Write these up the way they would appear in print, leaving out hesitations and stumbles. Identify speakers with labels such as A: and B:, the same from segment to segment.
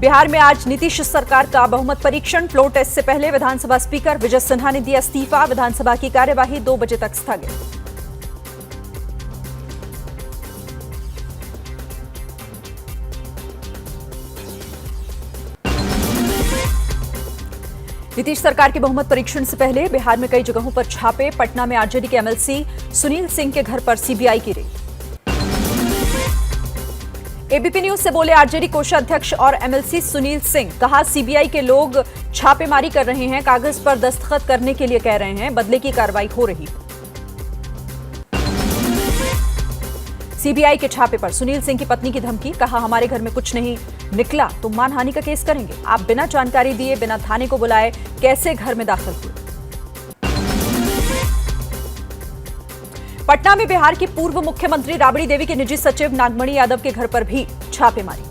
A: बिहार में आज नीतीश सरकार का बहुमत परीक्षण। फ्लोर टेस्ट से पहले विधानसभा स्पीकर विजय सिन्हा ने दिया इस्तीफा। विधानसभा की कार्यवाही 2 बजे तक स्थगित। नीतीश सरकार के बहुमत परीक्षण से पहले बिहार में कई जगहों पर छापे। पटना में आरजेडी के एमएलसी सुनील सिंह के घर पर सीबीआई की रेड। एबीपी न्यूज से बोले आरजेडी कोषाध्यक्ष और एमएलसी सुनील सिंह। कहा सीबीआई के लोग छापेमारी कर रहे हैं, कागज पर दस्तखत करने के लिए कह रहे हैं, बदले की कार्रवाई हो रही है। सीबीआई के छापे पर सुनील सिंह की पत्नी की धमकी। कहा हमारे घर में कुछ नहीं निकला तो मानहानि का केस करेंगे। आप बिना जानकारी दिए, बिना थाने को बुलाए कैसे घर में दाखिल हुए। पटना में बिहार की पूर्व मुख्यमंत्री राबड़ी देवी के निजी सचिव नागमणि यादव के घर पर भी छापेमारी।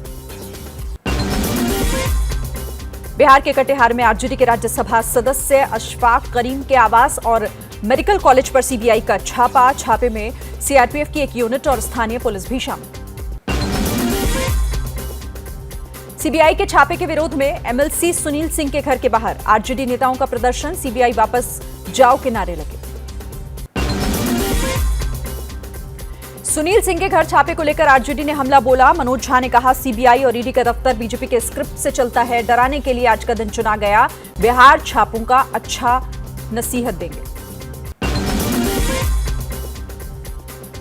A: बिहार के कटिहार में आरजेडी के राज्यसभा सदस्य अशफाक करीम के आवास और मेडिकल कॉलेज पर सीबीआई का छापा। छापे में सीआरपीएफ की एक यूनिट और स्थानीय पुलिस भी शामिल। सीबीआई के छापे के विरोध में एमएलसी सुनील सिंह के घर के बाहर आरजेडी नेताओं का प्रदर्शन। सीबीआई वापस जाओ के नारे लगे। सुनील सिंह के घर छापे को लेकर आरजेडी ने हमला बोला। मनोज झा ने कहा सीबीआई और ईडी का दफ्तर बीजेपी के स्क्रिप्ट से चलता है, डराने के लिए आज का दिन चुना गया। बिहार छापों का अच्छा नसीहत देंगे।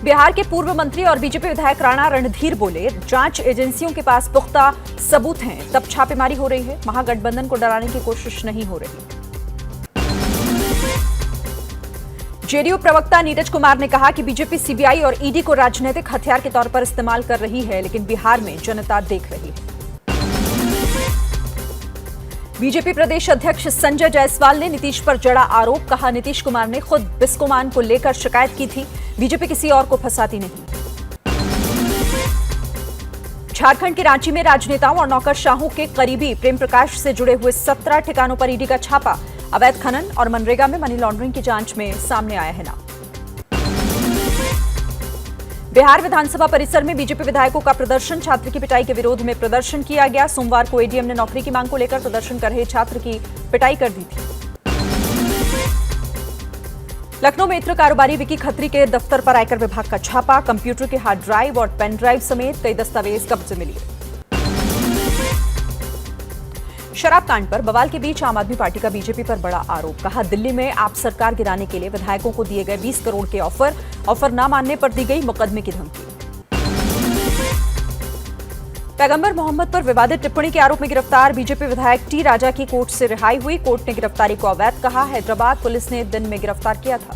A: बिहार के पूर्व मंत्री और बीजेपी विधायक राणा रणधीर बोले जांच एजेंसियों के पास पुख्ता सबूत हैं, तब छापेमारी हो रही है। महागठबंधन को डराने की कोशिश नहीं हो रही। जेडीयू प्रवक्ता नीरज कुमार ने कहा कि बीजेपी सीबीआई और ईडी को राजनीतिक हथियार के तौर पर इस्तेमाल कर रही है, लेकिन बिहार में जनता देख रही है। बीजेपी प्रदेश अध्यक्ष संजय जायसवाल ने नीतीश पर जड़ा आरोप। कहा नीतीश कुमार ने खुद बिस्कोमान को लेकर शिकायत की थी, बीजेपी किसी और को फंसाती नहीं। झारखंड के रांची में राजनेताओं और नौकरशाहों के करीबी प्रेम प्रकाश से जुड़े हुए 17 ठिकानों पर ईडी का छापा। अवैध खनन और मनरेगा में मनी लॉन्ड्रिंग की जांच में सामने आया है नाम। बिहार विधानसभा परिसर में बीजेपी विधायकों का प्रदर्शन। छात्र की पिटाई के विरोध में प्रदर्शन किया गया। सोमवार को एडीएम ने नौकरी की मांग को लेकर प्रदर्शन कर रहे छात्र की पिटाई कर दी थी। लखनऊ में इत्र कारोबारी विकी खत्री के दफ्तर पर आयकर विभाग का छापा। कंप्यूटर के हार्ड ड्राइव और पेन ड्राइव समेत कई दस्तावेज कब्जे में लिए। शराब कांड पर बवाल के बीच आम आदमी पार्टी का बीजेपी पर बड़ा आरोप। कहा दिल्ली में आप सरकार गिराने के लिए विधायकों को दिए गए 20 करोड़ के ऑफर न मानने पर दी गई मुकदमे की धमकी। पैगंबर मोहम्मद पर विवादित टिप्पणी के आरोप में गिरफ्तार बीजेपी विधायक टी राजा की कोर्ट से रिहाई हुई। कोर्ट ने गिरफ्तारी को अवैध कहा। हैदराबाद पुलिस ने दिन में गिरफ्तार किया था।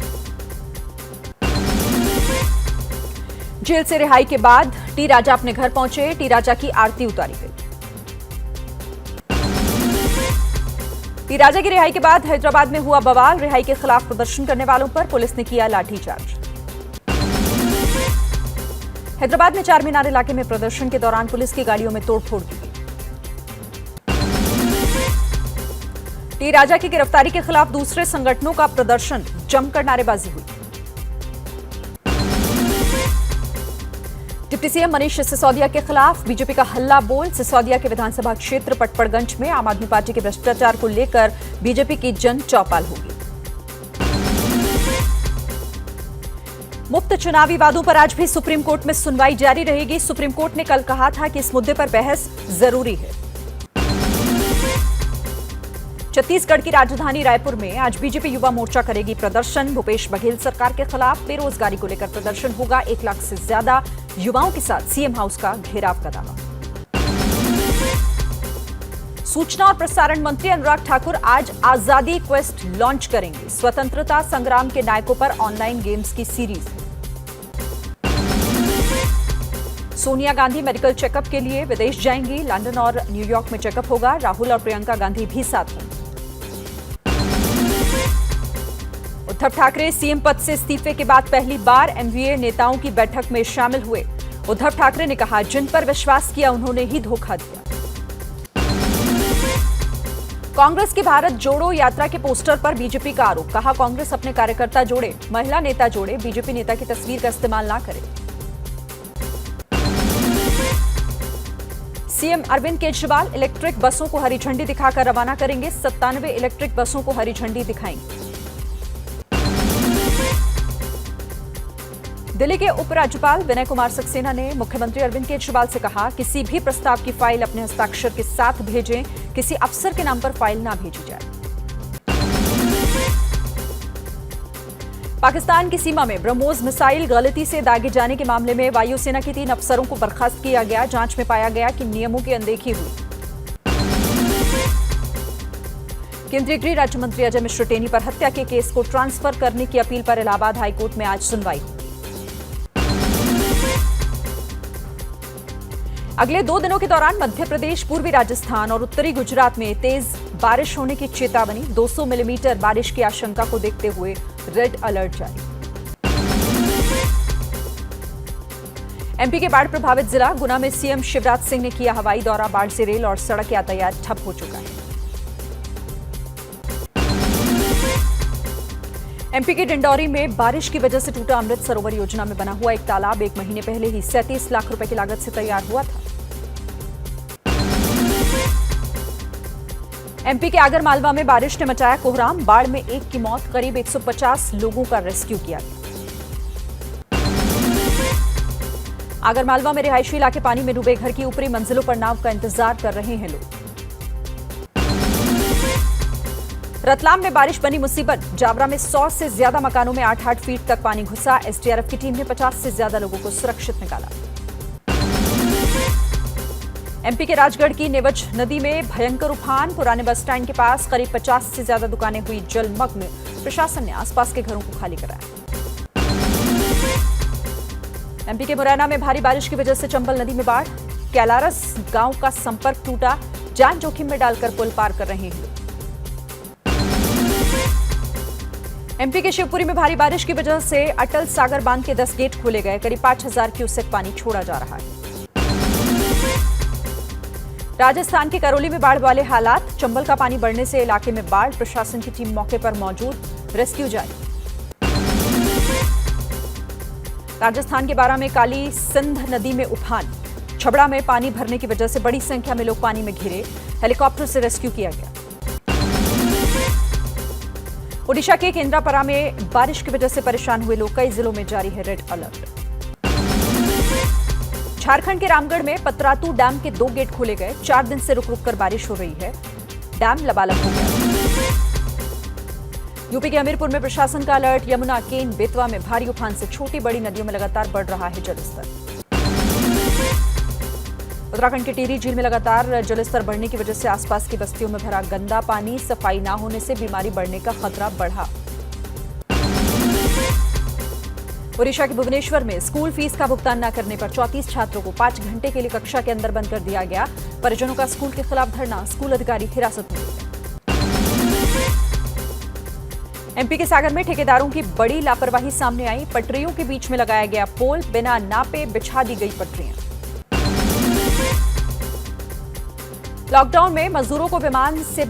A: जेल से रिहाई के बाद टी राजा अपने घर पहुंचे। टी राजा की आरती उतारी गई। टी राजा की रिहाई के बाद हैदराबाद में हुआ बवाल। रिहाई के खिलाफ प्रदर्शन करने वालों पर पुलिस ने किया लाठीचार्ज। हैदराबाद में चार मीनार इलाके में प्रदर्शन के दौरान पुलिस की गाड़ियों में तोड़फोड़ की गई। टी राजा की गिरफ्तारी के खिलाफ दूसरे संगठनों का प्रदर्शन, जमकर नारेबाजी हुई। डिप्टी सीएम मनीष सिसोदिया के खिलाफ बीजेपी का हल्ला बोल। सिसोदिया के विधानसभा क्षेत्र पटपड़गंज में आम आदमी पार्टी के भ्रष्टाचार को लेकर बीजेपी की जन चौपाल होगी। मुफ्त चुनावी वादों पर आज भी सुप्रीम कोर्ट में सुनवाई जारी रहेगी। सुप्रीम कोर्ट ने कल कहा था कि इस मुद्दे पर बहस जरूरी है। छत्तीसगढ़ की राजधानी रायपुर में आज बीजेपी युवा मोर्चा करेगी प्रदर्शन। भूपेश बघेल सरकार के खिलाफ बेरोजगारी को लेकर प्रदर्शन होगा। 1 लाख से ज्यादा युवाओं के साथ सीएम हाउस का घेराव का दावा। सूचना और प्रसारण मंत्री अनुराग ठाकुर आज आजादी क्वेस्ट लॉन्च करेंगे। स्वतंत्रता संग्राम के नायकों पर ऑनलाइन गेम्स की series. Sonia Gandhi medical checkup के लिए विदेश जाएंगी। लंदन और न्यूयॉर्क में चेकअप होगा। राहुल और प्रियंका गांधी भी साथ होंगे। उद्धव ठाकरे सीएम पद से इस्तीफे के बाद पहली बार एमवीए नेताओं की बैठक में शामिल हुए। उद्धव ठाकरे ने कहा जिन पर विश्वास किया उन्होंने ही धोखा दिया। कांग्रेस की भारत जोड़ो यात्रा के पोस्टर पर बीजेपी का आरोप। कहा कांग्रेस अपने कार्यकर्ता जोड़े, महिला नेता जोड़े, बीजेपी नेता की तस्वीर का इस्तेमाल ना करे। सीएम अरविंद केजरीवाल इलेक्ट्रिक बसों को हरी झंडी दिखाकर रवाना करेंगे। 97 इलेक्ट्रिक बसों को हरी झंडी दिखाएंगे। दिल्ली के उपराज्यपाल विनय कुमार सक्सेना ने मुख्यमंत्री अरविंद केजरीवाल से कहा, किसी भी प्रस्ताव की फाइल अपने हस्ताक्षर के साथ भेजें, किसी अफसर के नाम पर फाइल ना भेजी जाए। पाकिस्तान की सीमा में ब्रह्मोस मिसाइल गलती से दागे जाने के मामले में वायुसेना के 3 अफसरों को बर्खास्त किया गया। जांच में पाया गया कि नियमों की अनदेखी हुई। केंद्रीय गृह राज्य मंत्री अजय मिश्र टेनी पर हत्या के केस को ट्रांसफर करने की अपील पर इलाहाबाद हाईकोर्ट में आज सुनवाई हुई। अगले 2 दिनों के दौरान मध्य प्रदेश, पूर्वी राजस्थान और उत्तरी गुजरात में तेज बारिश होने की चेतावनी। 200 मिलीमीटर बारिश की आशंका को देखते हुए रेड अलर्ट जारी। एमपी के बाढ़ प्रभावित जिला गुना में सीएम शिवराज सिंह ने किया हवाई दौरा। बाढ़ से रेल और सड़क यातायात ठप हो चुका है। एमपी के डिंडौरी में बारिश की वजह से टूटा अमृत सरोवर योजना में बना हुआ एक तालाब 1 महीने पहले ही 37 लाख रुपए की लागत से तैयार हुआ था। एमपी के आगरमालवा में बारिश ने मचाया कोहराम। बाढ़ में 1 की मौत, करीब 150 लोगों का रेस्क्यू किया गया। आगरमालवा में रिहायशी इलाके पानी में डूबे। घर की ऊपरी मंजिलों पर नाव का इंतजार कर रहे हैं लोग। रतलाम में बारिश बनी मुसीबत। जावरा में 100 से ज्यादा मकानों में 8-8 फीट तक पानी घुसा। एसडीआरएफ की टीम ने 50 से ज्यादा लोगों को सुरक्षित निकाला। एमपी के राजगढ़ की नेवज नदी में भयंकर उफान। पुराने बस स्टैंड के पास करीब 50 से ज्यादा दुकानें हुई जलमग्न। प्रशासन ने आसपास के घरों को खाली कराया। एमपी के मुरैना में भारी बारिश की वजह से चंबल नदी में बाढ़। कैलारस गांव का संपर्क टूटा। जान जोखिम में डालकर पुल पार कर रहे हैं। एमपी के शिवपुरी में भारी बारिश की वजह से अटल सागर बांध के 10 गेट खोले गए। करीब 5000 क्यूसेक पानी छोड़ा जा रहा है। राजस्थान के करौली में बाढ़ वाले हालात। चंबल का पानी बढ़ने से इलाके में बाढ़। प्रशासन की टीम मौके पर मौजूद, रेस्क्यू जारी। राजस्थान के बारां में काली सिंध नदी में उफान। छबड़ा में पानी भरने की वजह से बड़ी संख्या में लोग पानी में घिरे। हेलीकॉप्टर से रेस्क्यू किया गया। ओडिशा के केंद्रापड़ा में बारिश की वजह से परेशान हुए लोग। कई जिलों में जारी है रेड अलर्ट। झारखंड के रामगढ़ में पतरातू डैम के 2 गेट खोले गए। 4 दिन से रुक रुक कर बारिश हो रही है। डैम लबालब हो गया। यूपी के हमीरपुर में प्रशासन का अलर्ट। यमुना, केन, बेतवा में भारी उफान से छोटी बड़ी नदियों में लगातार बढ़ रहा है जलस्तर। उत्तराखंड के टिहरी झील में लगातार जलस्तर बढ़ने की वजह से आसपास की बस्तियों में भरा गंदा पानी। सफाई न होने से बीमारी बढ़ने का खतरा बढ़ा। ओडिशा के भुवनेश्वर में स्कूल फीस का भुगतान न करने पर 34 छात्रों को 5 घंटे के लिए कक्षा के अंदर बंद कर दिया गया। परिजनों का स्कूल के खिलाफ धरना। स्कूल अधिकारी हिरासत में लिए। एमपी के सागर में ठेकेदारों की बड़ी लापरवाही सामने आई। पटरियों के बीच में लगाया गया पोल। बिना नापे बिछा दी गई पटरियां। लॉकडाउन में मजदूरों को विमान से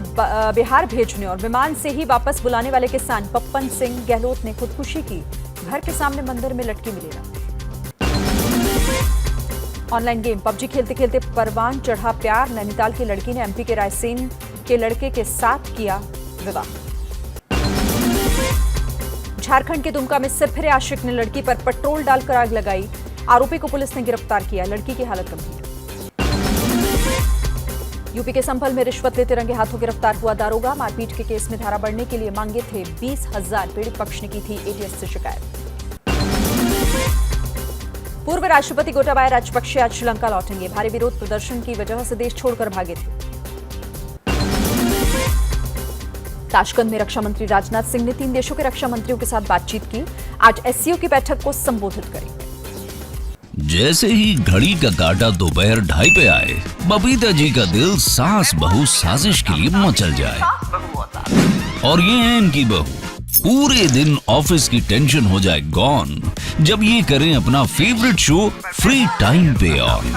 A: बिहार भेजने और विमान से ही वापस बुलाने वाले किसान पप्पन सिंह गहलोत ने खुदकुशी की। घर के सामने मंदिर में लटकी मिलेगा। ऑनलाइन गेम पबजी खेलते खेलते परवान चढ़ा प्यार। नैनीताल की लड़की ने एमपी के रायसेन के लड़के के साथ किया विवाह। झारखंड के दुमका में सिरफिरे आशिक ने लड़की पर पेट्रोल डालकर आग लगाई। आरोपी को पुलिस ने गिरफ्तार किया। लड़की की हालत गंभीर। यूपी के संभल में रिश्वत लेते रंगे हाथों गिरफ्तार हुआ दारोगा। मारपीट के केस में धारा बढ़ने के लिए मांगे थे 20,000। पीड़ित पक्ष ने की थी एटीएस से शिकायत। पूर्व राष्ट्रपति गोटाबाया राजपक्षे आज श्रीलंका लौटेंगे। भारी विरोध प्रदर्शन की वजह से देश छोड़कर भागे थे। ताशकंद में रक्षा मंत्री राजनाथ सिंह ने 3 देशों के रक्षा मंत्रियों के साथ बातचीत की। आज एससीओ की बैठक को संबोधित करेंगे।
B: जैसे ही घड़ी का काटा दोपहर 2:30 पे आए, बबीता जी का दिल सास बहू साजिश के लिए मचल जाए। और ये है इनकी बहू, पूरे दिन ऑफिस की टेंशन हो जाए गॉन जब ये करें अपना फेवरेट शो फ्री टाइम पे ऑन।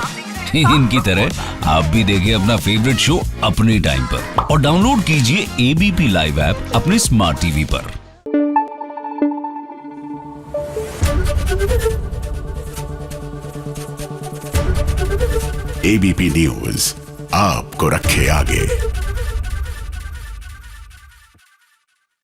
B: इनकी तरह आप भी देखें अपना फेवरेट शो अपने टाइम पर और डाउनलोड कीजिए एबीपी लाइव ऐप अपने स्मार्ट टीवी पर।
C: एबीपी न्यूज आपको रखे आगे।